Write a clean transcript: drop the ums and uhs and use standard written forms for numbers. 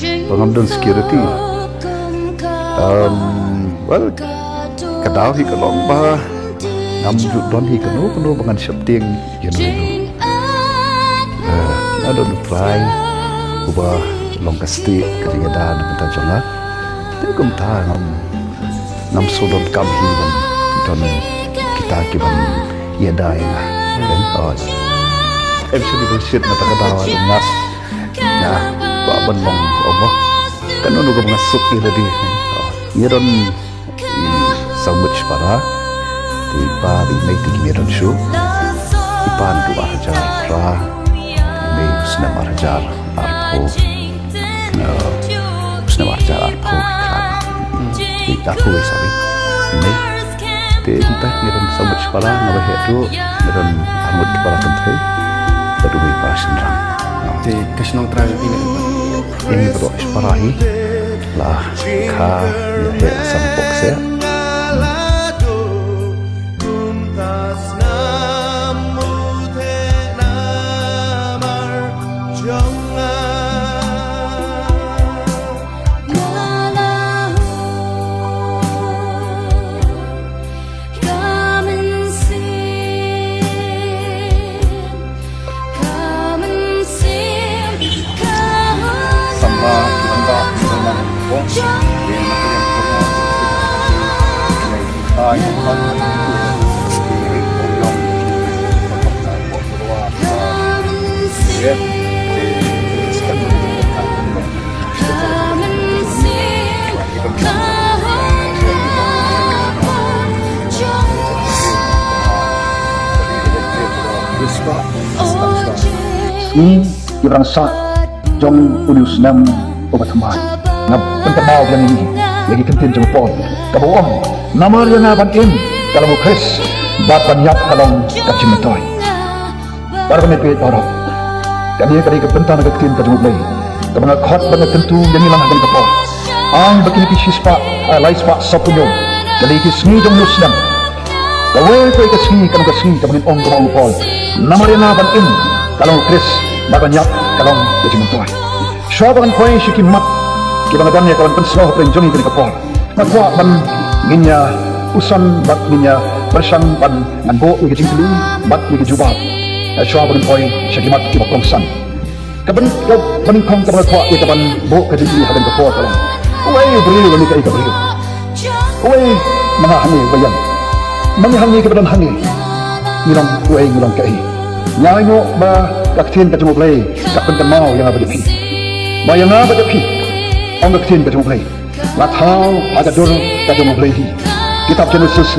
pengambil security. Well, kadang hi kalong ba ngam juk don hi kanu bangan siap tiang yan dulu. Ada try ubah long kasti ketika dah bentar jangan. Tapi kumta ngam sodom kam hi dan kita kiban ia dah ya. Dan actually bullshit na takadawa nas na baban long Allah kanu nuga masuk ila di ngiron sambut para di pa di may tigiran shu ipan tu arjar pra may usna marjar arpo usna marjar arpo iklan aku sorry ini entah ngiron sambut para nabahe tu ngiron amud para pentai baru may pasenrang te kasnong tragedy na ini bro isparahi lah ka ya asam boxe Kurang sa jong ulius nam obathamay ngab pentamaw yang ini lagi kentin jong pon kabuang namar yang abanin kalau Chris batan yap kalong kacimatoy para kami pihit orang kami ke pentan kentin kajung play kabang khot banyak tentu yang hilang akan kapor ang bakini kisispa laispa sapunyo jadi kismi jong musnam kawai ko ikasmi kan kasmi kabang ong kabang pol namar yang abanin kalau Chris baganyap kalong kacimatoy syabangan koi sikimat kibang adamnya kawan pensloh perenjoni dari kapor nakwa ban ginya usan bat ginya bersang ban nganbo igi jingkeli bat igi jubab syabangan koi sikimat kibang kongsan kaban kau baningkong kabang nakwa igi kaban bo kadigi hadan kapor kalong uway berilu gani kai kaberilu uway mga hangi bayan mga hangi kabadan hangi ngilang uway ngilang kai nyai mo ba kaktin ka tumuplay kakpan kan mau yang abadi bayang abadi ang kaktin ka tumuplay lathaw agadur ka tumuplay kitab Genesis